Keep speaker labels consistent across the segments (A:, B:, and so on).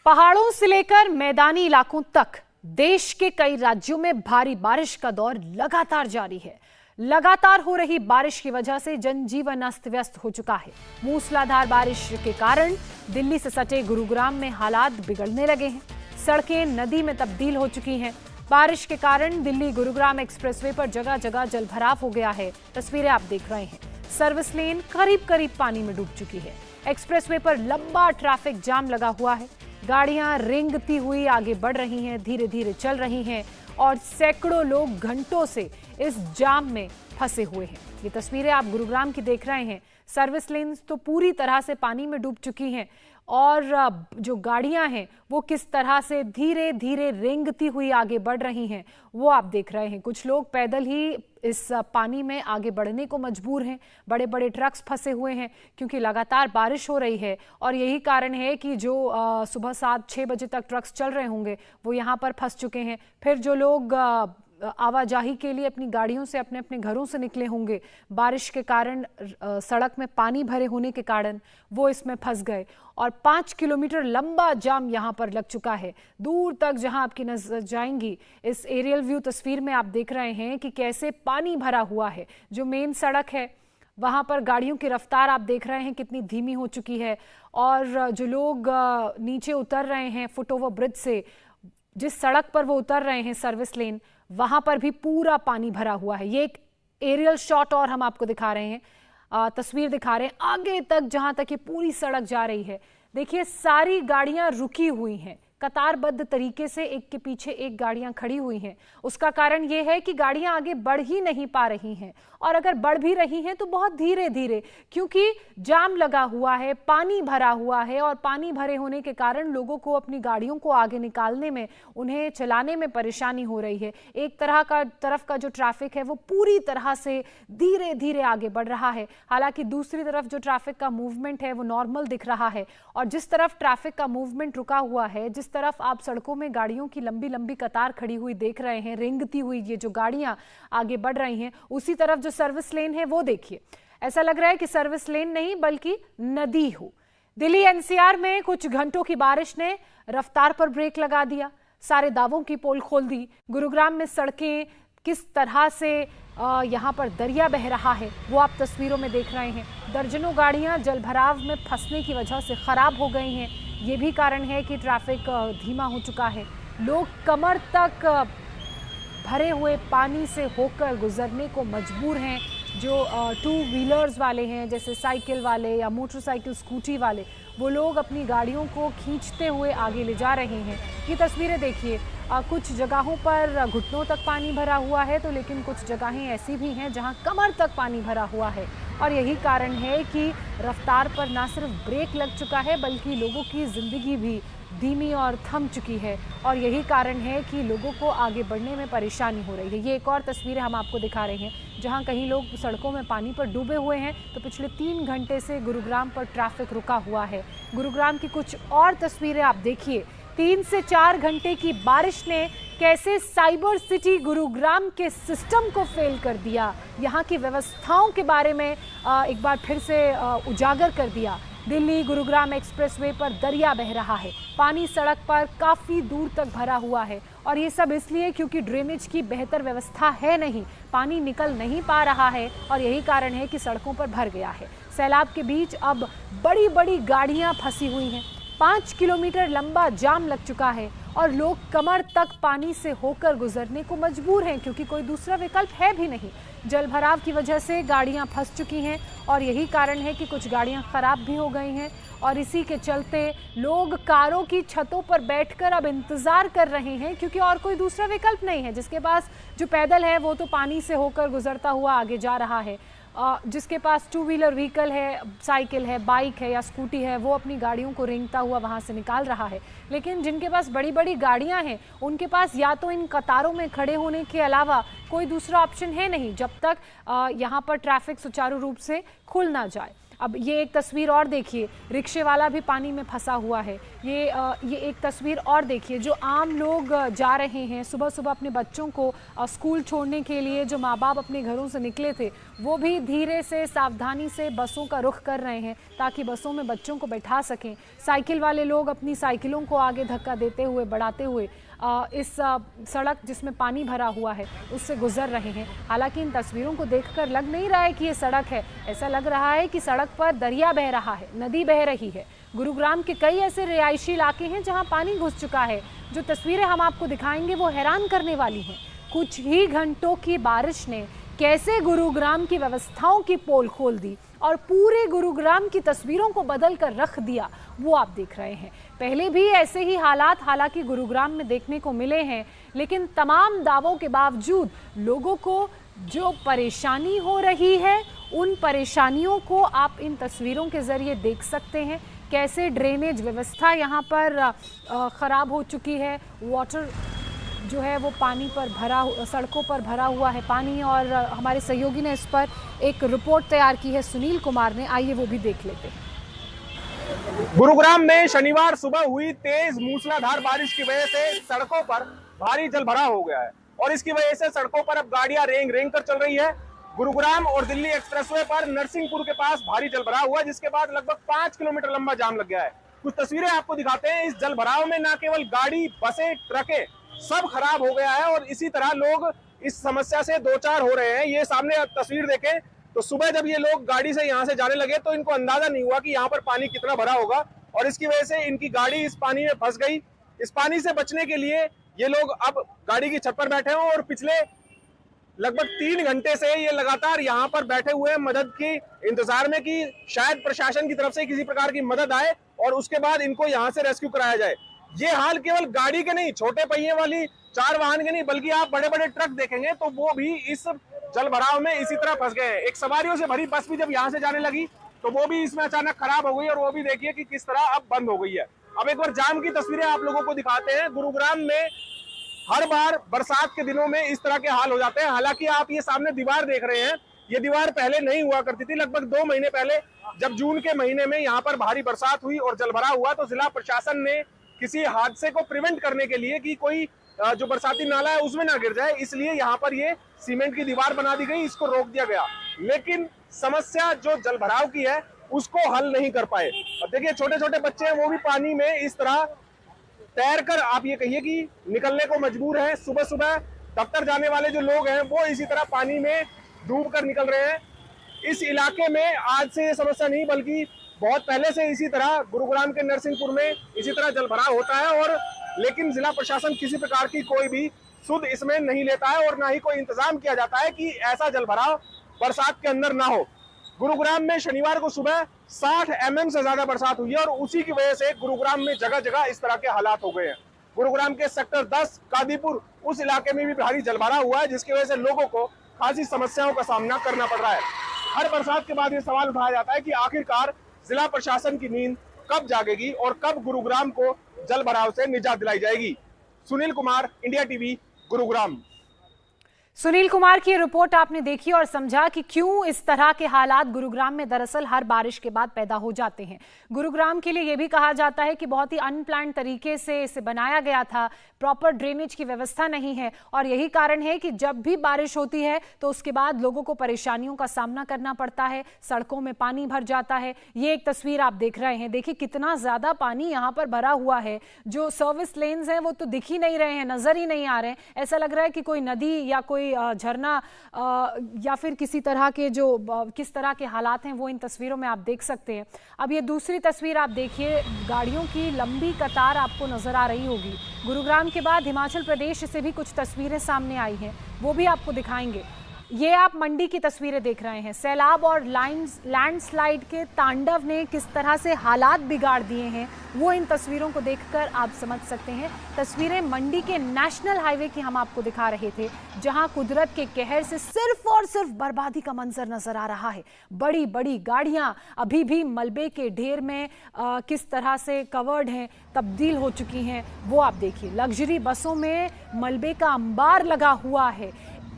A: पहाड़ों से लेकर मैदानी इलाकों तक देश के कई राज्यों में भारी बारिश का दौर लगातार जारी है। लगातार हो रही बारिश की वजह से जनजीवन अस्त व्यस्त हो चुका है। मूसलाधार बारिश के कारण दिल्ली से सटे गुरुग्राम में हालात बिगड़ने लगे हैं। सड़कें नदी में तब्दील हो चुकी हैं। बारिश के कारण दिल्ली गुरुग्राम एक्सप्रेसवे पर जगह जगह जलभराव हो गया है। तस्वीरें आप देख रहे हैं। सर्विस लेन करीब करीब पानी में डूब चुकी है। एक्सप्रेसवे पर लंबा ट्रैफिक जाम लगा हुआ है। गाड़ियां रेंगती हुई आगे बढ़ रही हैं, धीरे धीरे चल रही हैं और सैकड़ों लोग घंटों से इस जाम में फंसे हुए हैं। ये तस्वीरें आप गुरुग्राम की देख रहे हैं। सर्विस लेन्स तो पूरी तरह से पानी में डूब चुकी हैं और जो गाड़ियां हैं वो किस तरह से धीरे धीरे रेंगती हुई आगे बढ़ रही हैं वो आप देख रहे हैं। कुछ लोग पैदल ही इस पानी में आगे बढ़ने को मजबूर हैं। बड़े बड़े ट्रक्स फंसे हुए हैं क्योंकि लगातार बारिश हो रही है और यही कारण है कि जो सुबह 7-6 बजे तक ट्रक्स चल रहे होंगे वो यहाँ पर फंस चुके हैं। फिर जो लोग आवाजाही के लिए अपनी गाड़ियों से अपने अपने घरों से निकले होंगे, बारिश के कारण सड़क में पानी भरे होने के कारण वो इसमें फंस गए और 5 किलोमीटर लंबा जाम यहाँ पर लग चुका है। दूर तक जहाँ आपकी नजर जाएंगी, इस एरियल व्यू तस्वीर में आप देख रहे हैं कि कैसे पानी भरा हुआ है। जो मेन सड़क है वहाँ पर गाड़ियों की रफ्तार आप देख रहे हैं कितनी धीमी हो चुकी है और जो लोग नीचे उतर रहे हैं फुट ओवर ब्रिज से, जिस सड़क पर वो उतर रहे हैं सर्विस लेन, वहां पर भी पूरा पानी भरा हुआ है। ये एक एरियल शॉट और हम आपको दिखा रहे हैं, तस्वीर दिखा रहे हैं आगे तक जहां तक ये पूरी सड़क जा रही है। देखिए सारी गाड़ियां रुकी हुई हैं, कतारबद्ध तरीके से एक के पीछे एक गाड़ियां खड़ी हुई हैं। उसका कारण ये है कि गाड़ियां आगे बढ़ ही नहीं पा रही हैं और अगर बढ़ भी रही हैं तो बहुत धीरे धीरे, क्योंकि जाम लगा हुआ है, पानी भरा हुआ है और पानी भरे होने के कारण लोगों को अपनी गाड़ियों को आगे निकालने में, उन्हें चलाने में परेशानी हो रही है। एक तरफ का जो ट्रैफिक है वो पूरी तरह से धीरे धीरे आगे बढ़ रहा है, हालांकि दूसरी तरफ जो ट्रैफिक का मूवमेंट है वो नॉर्मल दिख रहा है। और जिस तरफ ट्रैफिक का मूवमेंट रुका हुआ है, जिस तरफ आप सड़कों में गाड़ियों की लंबी लंबी कतार खड़ी हुई देख रहे हैं, रेंगती हुई ये जो गाड़ियां आगे बढ़ रही हैं, उसी तरफ जो सर्विस लेन है वो देखिए, ऐसा लग रहा है कि सर्विस लेन नहीं बल्कि नदी हो। दिल्ली एनसीआर में कुछ घंटों की बारिश ने रफ्तार पर ब्रेक लगा दिया, सारे दावों की पोल खोल दी। गुरुग्राम में सड़कें किस तरह से यहाँ पर दरिया बह रहा है वो आप तस्वीरों में देख रहे हैं। दर्जनों गाड़ियां जलभराव में फंसने की वजह से खराब हो गई हैं। ये भी कारण है कि ट्रैफिक धीमा हो चुका है। लोग कमर तक भरे हुए पानी से होकर गुजरने को मजबूर हैं। जो 2 व्हीलर्स वाले हैं, जैसे साइकिल वाले या मोटरसाइकिल स्कूटी वाले, वो लोग अपनी गाड़ियों को खींचते हुए आगे ले जा रहे हैं। ये तस्वीरें देखिए, कुछ जगहों पर घुटनों तक पानी भरा हुआ है तो लेकिन कुछ जगहें ऐसी भी हैं जहां कमर तक पानी भरा हुआ है और यही कारण है कि रफ्तार पर ना सिर्फ ब्रेक लग चुका है बल्कि लोगों की ज़िंदगी भी धीमी और थम चुकी है और यही कारण है कि लोगों को आगे बढ़ने में परेशानी हो रही है। ये एक और तस्वीरें हम आपको दिखा रहे हैं जहां कहीं लोग सड़कों में पानी पर डूबे हुए हैं तो पिछले 3 घंटे से गुरुग्राम पर ट्रैफिक रुका हुआ है। गुरुग्राम की कुछ और तस्वीरें आप देखिए। 3 से 4 घंटे की बारिश ने कैसे साइबर सिटी गुरुग्राम के सिस्टम को फेल कर दिया, यहाँ की व्यवस्थाओं के बारे में एक बार फिर से उजागर कर दिया। दिल्ली गुरुग्राम एक्सप्रेसवे पर दरिया बह रहा है, पानी सड़क पर काफ़ी दूर तक भरा हुआ है और ये सब इसलिए क्योंकि ड्रेनेज की बेहतर व्यवस्था है नहीं, पानी निकल नहीं पा रहा है और यही कारण है कि सड़कों पर भर गया है। सैलाब के बीच अब बड़ी बड़ी गाड़ियां फंसी हुई हैं। 5 किलोमीटर लंबा जाम लग चुका है और लोग कमर तक पानी से होकर गुजरने को मजबूर हैं क्योंकि कोई दूसरा विकल्प है भी नहीं। जलभराव की वजह से गाड़ियां फंस चुकी हैं और यही कारण है कि कुछ गाड़ियां खराब भी हो गई हैं और इसी के चलते लोग कारों की छतों पर बैठकर अब इंतज़ार कर रहे हैं क्योंकि और कोई दूसरा विकल्प नहीं है। जिसके पास जो पैदल है वो तो पानी से होकर गुजरता हुआ आगे जा रहा है, जिसके पास 2 व्हीलर व्हीकल है, साइकिल है, बाइक है या स्कूटी है, वो अपनी गाड़ियों को रेंगता हुआ वहाँ से निकाल रहा है। लेकिन जिनके पास बड़ी बड़ी गाड़ियाँ हैं उनके पास या तो इन कतारों में खड़े होने के अलावा कोई दूसरा ऑप्शन है नहीं जब तक यहाँ पर ट्रैफिक सुचारू रूप से खुल ना जाए। अब ये एक तस्वीर और देखिए, रिक्शे वाला भी पानी में फंसा हुआ है। ये एक तस्वीर और देखिए, जो आम लोग जा रहे हैं सुबह सुबह अपने बच्चों को स्कूल छोड़ने के लिए, जो माँ बाप अपने घरों से निकले थे वो भी धीरे से सावधानी से बसों का रुख कर रहे हैं ताकि बसों में बच्चों को बैठा सकें। साइकिल वाले लोग अपनी साइकिलों को आगे धक्का देते हुए, बढ़ाते हुए इस सड़क जिसमें पानी भरा हुआ है उससे गुजर रहे हैं। हालांकि इन तस्वीरों को देखकर लग नहीं रहा है कि ये सड़क है, ऐसा लग रहा है कि सड़क पर दरिया बह रहा है, नदी बह रही है। गुरुग्राम के कई ऐसे रिहायशी इलाके हैं जहां पानी घुस चुका है। जो तस्वीरें हम आपको दिखाएंगे वो हैरान करने वाली हैं। कुछ ही घंटों की बारिश ने कैसे गुरुग्राम की व्यवस्थाओं की पोल खोल दी और पूरे गुरुग्राम की तस्वीरों को बदल कर रख दिया, वो आप देख रहे हैं। पहले भी ऐसे ही हालात हालांकि गुरुग्राम में देखने को मिले हैं, लेकिन तमाम दावों के बावजूद लोगों को जो परेशानी हो रही है उन परेशानियों को आप इन तस्वीरों के जरिए देख सकते हैं। कैसे ड्रेनेज व्यवस्था यहाँ पर ख़राब हो चुकी है, वाटर जो है वो पानी पर भरा, सड़कों पर भरा हुआ है पानी। और हमारे सहयोगी ने इस पर एक रिपोर्ट तैयार की है, सुनील कुमार ने, आइए वो भी देख लेते हैं।
B: गुरुग्राम में शनिवार सुबह हुई तेज मूसलाधार बारिश की वजह से सड़कों पर भारी जलभराव हो गया है और इसकी वजह से सड़कों पर अब गाड़ियां रेंग रेंग कर चल रही है। गुरुग्राम और दिल्ली एक्सप्रेसवे पर नरसिंहपुर के पास भारी जलभराव हुआ, जिसके बाद लगभग 5 किलोमीटर लंबा जाम लग गया है। कुछ तस्वीरें आपको दिखाते हैं। इस जलभराव में न केवल गाड़ी, बसें, ट्रकें सब खराब हो गया है और इसी तरह लोग इस समस्या से दो चार हो रहे हैं। ये सामने तस्वीर देखें तो सुबह जब ये लोग गाड़ी से यहाँ से जाने लगे तो इनको अंदाजा नहीं हुआ कि यहाँ पर पानी कितना भरा होगा और इसकी वजह से इनकी गाड़ी इस पानी में फंस गई। इस पानी से बचने के लिए ये लोग अब गाड़ी की छत पर बैठे हैं और पिछले लगभग 3 घंटे से ये लगातार यहाँ पर बैठे हुए मदद की इंतजार में कि शायद प्रशासन की तरफ से किसी प्रकार की मदद आए और उसके बाद इनको यहाँ से रेस्क्यू कराया जाए। ये हाल केवल गाड़ी के नहीं, छोटे पहिए वाली 4 वाहन के नहीं, बल्कि आप बड़े बड़े ट्रक देखेंगे तो वो भी इस जल भराव में इसी तरह फंस गए हैं। एक सवारियों से भरी बस भी जब यहाँ से जाने लगी तो वो भी इसमें अचानक खराब हो गई और वो भी देखिए कि किस तरह अब बंद हो गई है। अब एक बार जाम की तस्वीरें आप लोगों को दिखाते हैं। गुरुग्राम में हर बार बरसात के दिनों में इस तरह के हाल हो जाते हैं। हालांकि आप ये सामने दीवार देख रहे हैं, ये दीवार पहले नहीं हुआ करती थी। लगभग 2 महीने पहले जब जून के महीने में यहाँ पर भारी बरसात हुई और जलभराव हुआ तो जिला प्रशासन ने किसी हादसे को प्रिवेंट करने के लिए कि कोई जो बरसाती नाला है उसमें ना गिर जाए, इसलिए यहाँ पर ये सीमेंट की दीवार बना दी गई, इसको रोक दिया गया। लेकिन समस्या जो जलभराव की है उसको हल नहीं कर पाए। अब देखिए छोटे छोटे बच्चे हैं वो भी पानी में इस तरह तैरकर आप ये कहिए कि निकलने को मजबूर हैं। सुबह सुबह दफ्तर जाने वाले जो लोग हैं वो इसी तरह पानी में डूब कर निकल रहे हैं। इस इलाके में आज से ये समस्या नहीं बल्कि बहुत पहले से इसी तरह गुरुग्राम के नरसिंहपुर में इसी तरह जलभराव होता है और लेकिन जिला प्रशासन किसी प्रकार की कोई भी सुध इसमें नहीं लेता है और ना ही कोई इंतजाम किया जाता है कि ऐसा जलभराव बरसात के अंदर ना हो। गुरुग्राम में शनिवार को सुबह 60 mm से ज्यादा बरसात हुई है और उसी की वजह से गुरुग्राम में जगह जगह इस तरह के हालात हो गए हैं। गुरुग्राम के सेक्टर 10 कादीपुर उस इलाके में भी भारी जलभराव हुआ है, जिसकी वजह से लोगों को खासी समस्याओं का सामना करना पड़ रहा है। हर बरसात के बाद ये सवाल उठाया जाता है कि आखिरकार जिला प्रशासन की नींद कब जागेगी और कब गुरुग्राम को जलभराव से निजात दिलाई जाएगी। Sunil Kumar, India TV, Gurugram.
A: सुनील कुमार की रिपोर्ट आपने देखी और समझा कि क्यों इस तरह के हालात गुरुग्राम में दरअसल हर बारिश के बाद पैदा हो जाते हैं। गुरुग्राम के लिए यह भी कहा जाता है कि बहुत ही अनप्लान्ड तरीके से इसे बनाया गया था, प्रॉपर ड्रेनेज की व्यवस्था नहीं है और यही कारण है कि जब भी बारिश होती है तो उसके बाद लोगों को परेशानियों का सामना करना पड़ता है, सड़कों में पानी भर जाता है। ये एक तस्वीर आप देख रहे हैं, देखिए कितना ज्यादा पानी यहाँ पर भरा हुआ है। जो सर्विस लेन्स हैं वो तो दिख ही नहीं रहे हैं, नजर ही नहीं आ रहे हैं। ऐसा लग रहा है कि कोई नदी या कोई झरना या फिर किसी तरह के जो किस तरह के हालात हैं वो इन तस्वीरों में आप देख सकते हैं। अब ये दूसरी तस्वीर आप देखिए, गाड़ियों की लंबी कतार आपको नजर आ रही होगी। गुरुग्राम के बाद हिमाचल प्रदेश से भी कुछ तस्वीरें सामने आई हैं, वो भी आपको दिखाएंगे। ये आप मंडी की तस्वीरें देख रहे हैं। सैलाब और लैंडस्लाइड के तांडव ने किस तरह से हालात बिगाड़ दिए हैं वो इन तस्वीरों को देखकर आप समझ सकते हैं। तस्वीरें मंडी के नेशनल हाईवे की हम आपको दिखा रहे थे, जहां कुदरत के कहर से सिर्फ और सिर्फ बर्बादी का मंजर नजर आ रहा है। बड़ी बड़ी गाड़ियां अभी भी मलबे के ढेर में किस तरह से कवर्ड हैं, तब्दील हो चुकी हैं, वो आप देखिए। लग्जरी बसों में मलबे का अंबार लगा हुआ है।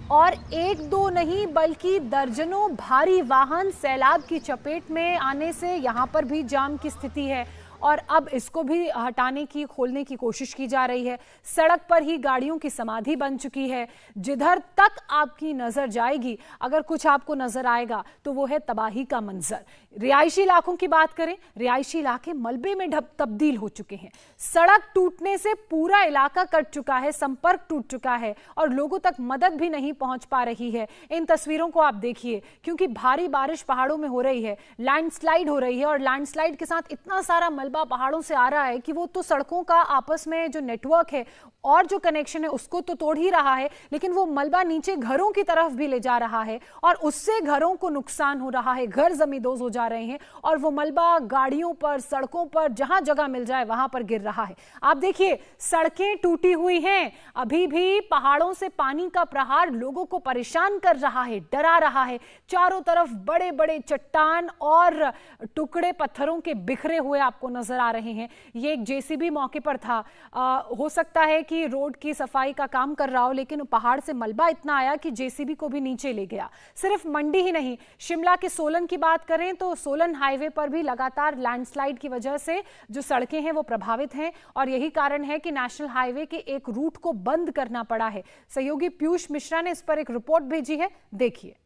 A: और एक दो नहीं बल्कि दर्जनों भारी वाहन सैलाब की चपेट में आने से यहां पर भी जाम की स्थिति है और अब इसको भी हटाने की खोलने की कोशिश की जा रही है। सड़क पर ही गाड़ियों की समाधि बन चुकी है। जिधर तक आपकी नजर जाएगी अगर कुछ आपको नजर आएगा तो वो है तबाही का मंजर। रिहायशी इलाकों की बात करें, रिहायशी इलाके मलबे में तब्दील हो चुके हैं। सड़क टूटने से पूरा इलाका कट चुका है, संपर्क टूट चुका है और लोगों तक मदद भी नहीं पहुंच पा रही है। इन तस्वीरों को आप देखिए, क्योंकि भारी बारिश पहाड़ों में हो रही है, लैंडस्लाइड हो रही है और लैंडस्लाइड के साथ इतना सारा मलबा पहाड़ों से आ रहा है कि वो तो सड़कों का आपस में जो नेटवर्क है और जो कनेक्शन है उसको तो तोड़ ही रहा है, लेकिन वो मलबा नीचे घरों की तरफ भी ले जा रहा है और उससे घरों को नुकसान हो रहा है। घर जमींदोज हो जा रहे हैं और वो मलबा गाड़ियों पर, सड़कों पर, जहां जगह मिल जाए वहां पर गिर रहा है। आप देखिए, सड़कें टूटी हुई हैं। अभी भी पहाड़ों से पानी का प्रहार लोगों को परेशान कर रहा है, डरा रहा है। चारों तरफ बड़े बड़े चट्टान और टुकड़े पत्थरों के बिखरे हुए आपको नजर आ रहे हैं। ये एक जेसीबी मौके पर था। हो सकता है कि रोड की सफाई का काम कर रहा हो, लेकिन पहाड़ से मलबा इतना आया कि जेसीबी को भी नीचे ले गया। सिर्फ मंडी ही नहीं, शिमला के सोलन की बात करें तो सोलन हाईवे पर भी लगातार लैंडस्लाइड की वजह से जो सड़कें हैं वो प्रभावित हैं और यही कारण है कि नेशनल हाईवे के एक रूट को बंद करना पड़ा है। सहयोगी पीयूष मिश्रा ने इस पर एक रिपोर्ट भेजी है, देखिए।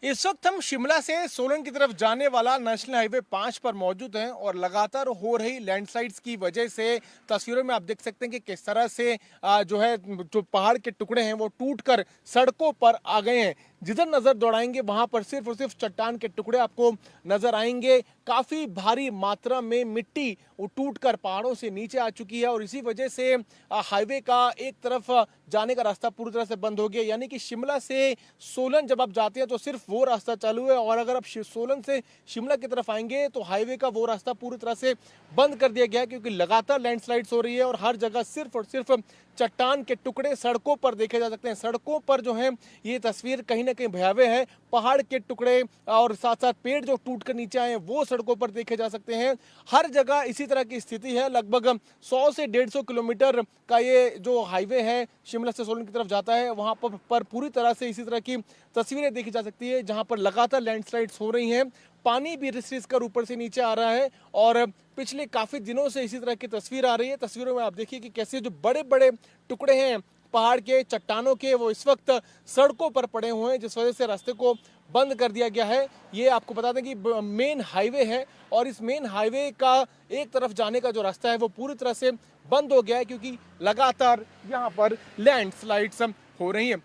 C: इस वक्त हम शिमला से सोलन की तरफ जाने वाला नेशनल हाईवे 5 पर मौजूद हैं और लगातार हो रही लैंडस्लाइड्स की वजह से तस्वीरों में आप देख सकते हैं कि किस तरह से जो पहाड़ के टुकड़े हैं वो टूटकर सड़कों पर आ गए हैं। जिधर नजर दौड़ाएंगे वहां पर सिर्फ और सिर्फ चट्टान के टुकड़े आपको नजर आएंगे। काफी भारी मात्रा में मिट्टी टूटकर पहाड़ों से नीचे आ चुकी है और इसी वजह से हाईवे का एक तरफ जाने का रास्ता पूरी तरह से बंद हो गया। यानी कि शिमला से सोलन जब आप जाते हैं तो सिर्फ वो रास्ता चालू है और अगर आप सोलन से शिमला की तरफ आएंगे तो हाईवे का वो रास्ता पूरी तरह से बंद कर दिया गया है, क्योंकि लगातार लैंडस्लाइड्स हो रही है और हर जगह सिर्फ और सिर्फ चट्टान के टुकड़े सड़कों पर देखे जा सकते हैं। सड़कों पर जो है ये तस्वीर कहीं ना कहीं भयावह है। पहाड़ के टुकड़े और साथ साथ पेड़ जो टूट कर नीचे आए वो सड़कों पर देखे जा सकते हैं। हर जगह इसी तरह की स्थिति है। लगभग 100 से 150 किलोमीटर का ये जो हाईवे है शिमला से सोलन की तरफ जाता है, वहां पर पूरी तरह से इसी तरह की तस्वीरें देखी जा सकती है, जहां पर लगातार लैंडस्लाइड्स हो रही हैं। पानी भी रिस कर ऊपर से नीचे आ रहा है और पिछले काफी दिनों से इसी तरह की तस्वीर आ रही है। तस्वीरों में आप देखिए कि कैसे जो बड़े बड़े टुकड़े हैं पहाड़ के, चट्टानों के, वो इस वक्त सड़कों पर पड़े हुए हैं, जिस वजह से रास्ते को बंद कर दिया गया है। ये आपको बता दें कि मेन हाईवे है और इस मेन हाईवे का एक तरफ जाने का जो रास्ता है वो पूरी तरह से बंद हो गया है, क्योंकि लगातार यहाँ पर लैंडस्लाइड्स हो रही हैं।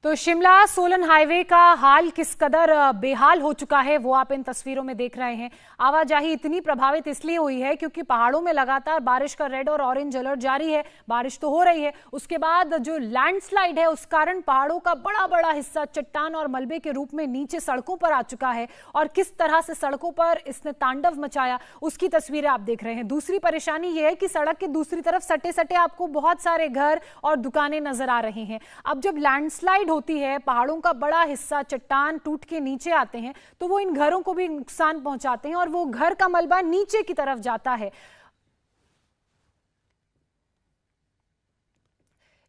A: तो शिमला सोलन हाईवे का हाल किस कदर बेहाल हो चुका है वो आप इन तस्वीरों में देख रहे हैं। आवाजाही इतनी प्रभावित इसलिए हुई है क्योंकि पहाड़ों में लगातार बारिश का रेड और ऑरेंज अलर्ट जारी है। बारिश तो हो रही है, उसके बाद जो लैंडस्लाइड है उस कारण पहाड़ों का बड़ा बड़ा हिस्सा चट्टान और मलबे के रूप में नीचे सड़कों पर आ चुका है और किस तरह से सड़कों पर इसने तांडव मचाया उसकी तस्वीरें आप देख रहे हैं। दूसरी परेशानी यह है कि सड़क के दूसरी तरफ सटे सटे आपको बहुत सारे घर और दुकानें नजर आ रही हैं। अब जब लैंडस्लाइड होती है, पहाड़ों का बड़ा हिस्सा चट्टान टूट के नीचे आते हैं तो वो इन घरों को भी नुकसान पहुंचाते हैं और वो घर का मलबा नीचे की तरफ जाता है।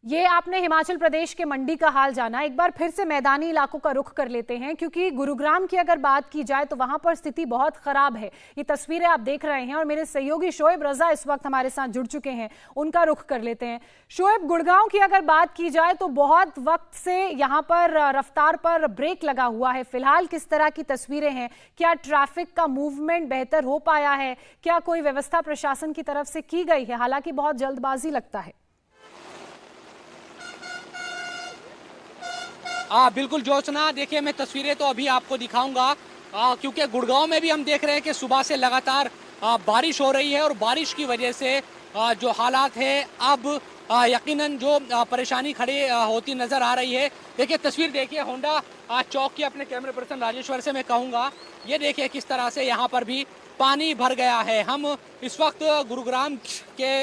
A: ये आपने हिमाचल प्रदेश के मंडी का हाल जाना। एक बार फिर से मैदानी इलाकों का रुख कर लेते हैं, क्योंकि गुरुग्राम की अगर बात की जाए तो वहां पर स्थिति बहुत खराब है। ये तस्वीरें आप देख रहे हैं और मेरे सहयोगी शोएब रजा इस वक्त हमारे साथ जुड़ चुके हैं, उनका रुख कर लेते हैं। शोएब, गुड़गांव की अगर बात की जाए तो बहुत वक्त से यहाँ पर रफ्तार पर ब्रेक लगा हुआ है। फिलहाल किस तरह की तस्वीरें हैं? क्या ट्रैफिक का मूवमेंट बेहतर हो पाया है? क्या कोई व्यवस्था प्रशासन की तरफ से की गई है? हालांकि बहुत जल्दबाजी लगता है।
D: बिल्कुल जोशना, देखिए मैं तस्वीरें तो अभी आपको दिखाऊंगा, क्योंकि गुड़गांव में भी हम देख रहे हैं कि सुबह से लगातार बारिश हो रही है और बारिश की वजह से जो हालात है अब यकीनन जो परेशानी खड़ी होती नजर आ रही है। देखिए तस्वीर देखिए होंडा चौक की, अपने कैमरे पर्सन राजेश्वर से मैं कहूँगा ये देखिए किस तरह से यहाँ पर भी पानी भर गया है। हम इस वक्त गुरुग्राम के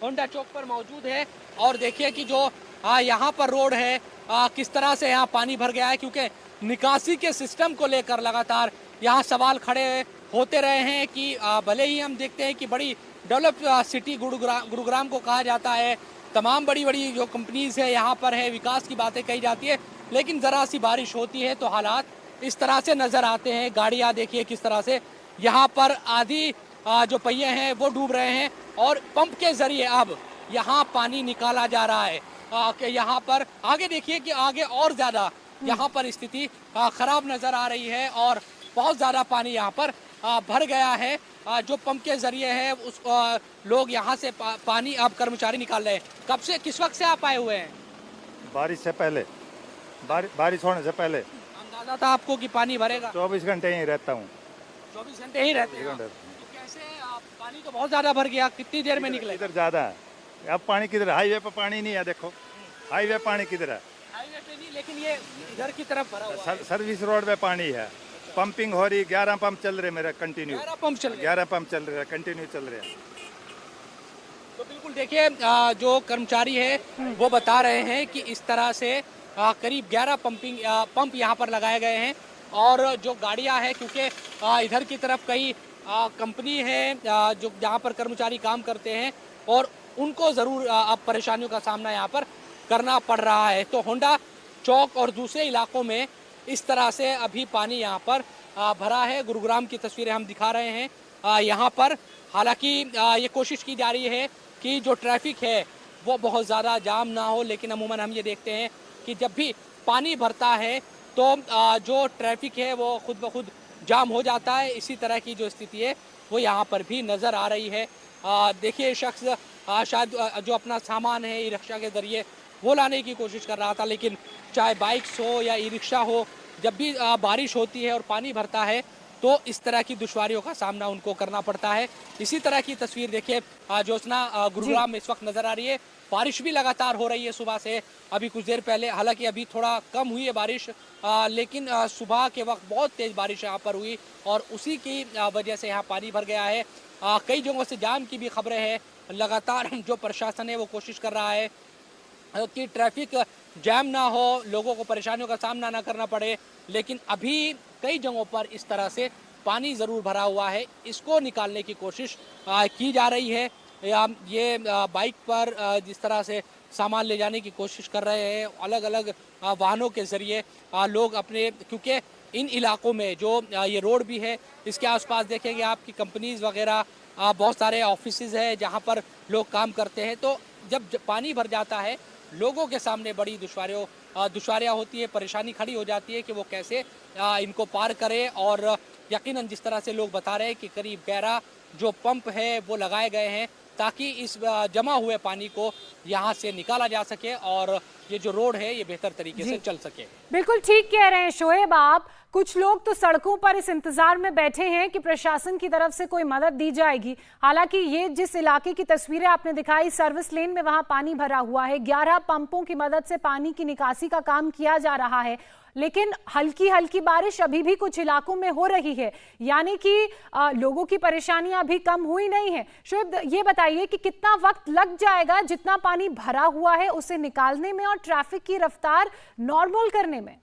D: होंडा चौक पर मौजूद है और देखिए कि जो यहाँ पर रोड है किस तरह से यहाँ पानी भर गया है, क्योंकि निकासी के सिस्टम को लेकर लगातार यहाँ सवाल खड़े होते रहे हैं कि भले ही हम देखते हैं कि बड़ी डेवलप सिटी गुरुग्राम को कहा जाता है, तमाम बड़ी बड़ी जो कंपनीज है यहाँ पर है, विकास की बातें कही जाती है, लेकिन ज़रा सी बारिश होती है तो हालात इस तरह से नज़र आते हैं। गाड़ियाँ देखिए किस तरह से यहाँ पर आधी जो पहिए हैं वो डूब रहे हैं और पंप के ज़रिए अब यहाँ पानी निकाला जा रहा है। कि यहाँ पर आगे देखिए कि आगे और ज़्यादा यहाँ पर स्थिति ख़राब नज़र आ रही है और बहुत ज़्यादा पानी यहाँ पर भर गया है। जो पंप के ज़रिए है उस लोग यहाँ से पानी अब कर्मचारी निकाल रहे हैं। कब से, किस वक्त से आप आए हुए हैं?
E: बारिश से पहले, बारिश होने से पहले।
D: अंदाजा था आपको कि पानी भरेगा?
E: 24 घंटे यहीं रहता हूँ।
D: 24 घंटे ही रहते हैं? तो कैसे पानी तो बहुत ज़्यादा भर गया, कितनी देर में निकले?
E: इधर ज़्यादा है। अब पानी किधर? हाईवे पे पानी नहीं है, देखो हाईवे पानी किधर है?
D: हाईवे पे नहीं, लेकिन ये इधर की तरफ भरा हुआ है।
E: सर्विस रोड पे पानी है, पंपिंग हो रही, 11 पंप चल रहे मेरे कंटिन्यू।
D: 11 पंप चल रहे?
E: 11 पंप चल रहे हैं, कंटिन्यू चल रहे हैं।
D: तो बिल्कुल देखिए जो कर्मचारी है वो बता रहे हैं कि इस तरह से करीब 11 पंप यहाँ पर लगाए गए हैं और जो गाड़ियाँ हैं, क्योंकि इधर की तरफ कई कंपनी है जो जहाँ पर कर्मचारी काम करते हैं और उनको ज़रूर अब परेशानियों का सामना यहाँ पर करना पड़ रहा है। तो होंडा चौक और दूसरे इलाकों में इस तरह से अभी पानी यहाँ पर भरा है। गुरुग्राम की तस्वीरें हम दिखा रहे हैं यहाँ पर। हालांकि ये कोशिश की जा रही है कि जो ट्रैफिक है वो बहुत ज़्यादा जाम ना हो, लेकिन अमूमन हम ये देखते हैं कि जब भी पानी भरता है तो जो ट्रैफिक है वो खुद ब खुद जाम हो जाता है। इसी तरह की जो स्थिति है वो यहाँ पर भी नज़र आ रही है। देखिए शख्स शायद जो अपना सामान है ई रिक्शा के ज़रिए वो लाने की कोशिश कर रहा था, लेकिन चाहे बाइक्स हो या ई रिक्शा हो, जब भी बारिश होती है और पानी भरता है तो इस तरह की दुश्वारियों का सामना उनको करना पड़ता है। इसी तरह की तस्वीर देखिए ज्योत्सना गुरुग्राम में इस वक्त नज़र आ रही है। बारिश भी लगातार हो रही है सुबह से। अभी कुछ देर पहले, हालांकि अभी थोड़ा कम हुई है बारिश, लेकिन सुबह के वक्त बहुत तेज़ बारिश यहाँ पर हुई और उसी की वजह से यहाँ पानी भर गया है। कई जगहों से जाम की भी खबरें हैं। लगातार जो प्रशासन है वो कोशिश कर रहा है कि ट्रैफिक जैम ना हो, लोगों को परेशानियों का सामना ना करना पड़े, लेकिन अभी कई जगहों पर इस तरह से पानी ज़रूर भरा हुआ है। इसको निकालने की कोशिश की जा रही है। ये बाइक पर जिस तरह से सामान ले जाने की कोशिश कर रहे हैं, अलग अलग वाहनों के ज़रिए लोग अपने, क्योंकि इन इलाकों में जो ये रोड भी है इसके आसपास देखेंगे आपकी कंपनीज़ वगैरह, बहुत सारे ऑफिसेज है जहाँ पर लोग काम करते हैं। तो जब पानी भर जाता है लोगों के सामने बड़ी दुश्वारियाँ होती है, परेशानी खड़ी हो जाती है कि वो कैसे इनको पार करें। और यकीनन जिस तरह से लोग बता रहे हैं कि करीब 11 जो पंप है वो लगाए गए हैं ताकि इस जमा हुए पानी को यहाँ से निकाला जा सके और ये जो रोड है ये बेहतर तरीके से चल सके।
A: बिल्कुल ठीक कह रहे हैं शोएब आप। कुछ लोग तो सड़कों पर इस इंतजार में बैठे हैं कि प्रशासन की तरफ से कोई मदद दी जाएगी। हालांकि ये जिस इलाके की तस्वीरें आपने दिखाई, सर्विस लेन में वहां पानी भरा हुआ है, 11 पंपों की मदद से पानी की निकासी का काम किया जा रहा है, लेकिन हल्की हल्की बारिश अभी भी कुछ इलाकों में हो रही है, यानी कि लोगों की परेशानियां अभी कम हुई नहीं है। शोएब ये बताइए कि कितना वक्त लग जाएगा जितना पानी भरा हुआ है उसे निकालने में और ट्रैफिक की रफ्तार नॉर्मल करने में?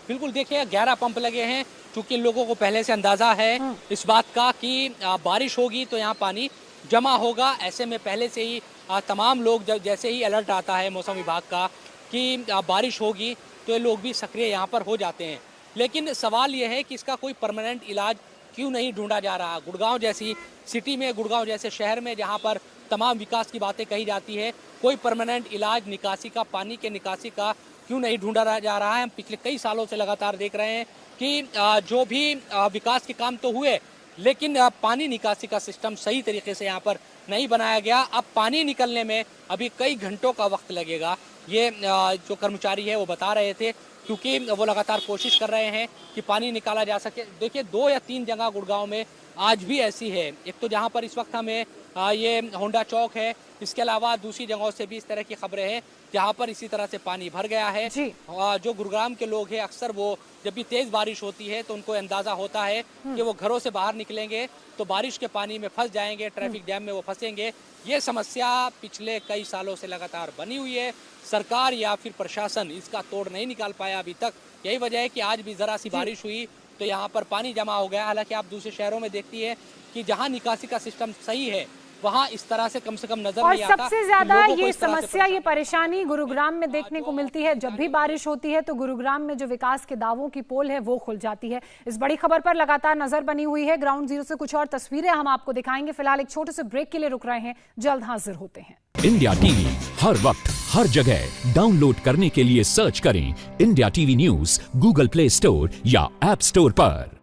D: बिल्कुल देखिए 11 पंप लगे हैं, क्योंकि लोगों को पहले से अंदाजा है इस बात का कि बारिश होगी तो यहाँ पानी जमा होगा। ऐसे में पहले से ही तमाम लोग, जब जैसे ही अलर्ट आता है मौसम विभाग का कि बारिश होगी तो ये लोग भी सक्रिय यहाँ पर हो जाते हैं। लेकिन सवाल ये है कि इसका कोई परमानेंट इलाज क्यों नहीं ढूंढा जा रहा। गुड़गांव जैसी सिटी में, गुड़गांव जैसे शहर में जहाँ पर तमाम विकास की बातें कही जाती है, कोई परमानेंट इलाज निकासी का, पानी के निकासी का क्यों नहीं ढूंढा जा रहा है। हम पिछले कई सालों से लगातार देख रहे हैं कि जो भी विकास के काम तो हुए, लेकिन पानी निकासी का सिस्टम सही तरीके से यहाँ पर नहीं बनाया गया। अब पानी निकलने में अभी कई घंटों का वक्त लगेगा, ये जो कर्मचारी है वो बता रहे थे, क्योंकि वो लगातार कोशिश कर रहे हैं कि पानी निकाला जा सके। देखिए 2 या 3 जगह गुड़गांव में आज भी ऐसी है। एक तो जहाँ पर इस वक्त हमें ये होंडा चौक है, इसके अलावा दूसरी जगहों से भी इस तरह की खबरें हैं जहाँ पर इसी तरह से पानी भर गया है। जो गुरुग्राम के लोग हैं, अक्सर वो जब भी तेज बारिश होती है तो उनको अंदाजा होता है कि वो घरों से बाहर निकलेंगे तो बारिश के पानी में फंस जाएंगे, ट्रैफिक जैम में वो फंसेंगे। ये समस्या पिछले कई सालों से लगातार बनी हुई है। सरकार या फिर प्रशासन इसका तोड़ नहीं निकाल पाया अभी तक। यही वजह है कि आज भी जरा सी बारिश हुई तो यहाँ पर पानी जमा हो गया। हालांकि आप दूसरे शहरों में देखती है कि जहाँ निकासी का सिस्टम सही है वहाँ इस तरह से कम नजर
A: और
D: नहीं आता।
A: सबसे ज्यादा ये समस्या, ये परेशानी गुरुग्राम में देखने को मिलती है। जब भी बारिश होती है तो गुरुग्राम में जो विकास के दावों की पोल है वो खुल जाती है। इस बड़ी खबर पर लगातार नजर बनी हुई है। ग्राउंड जीरो से कुछ और तस्वीरें हम आपको दिखाएंगे। फिलहाल एक छोटे से ब्रेक के लिए रुक रहे हैं, जल्द हाजिर होते हैं।
F: इंडिया टीवी हर वक्त हर जगह डाउनलोड करने के लिए सर्च करें India TV news Google play store या ऐप स्टोर पर।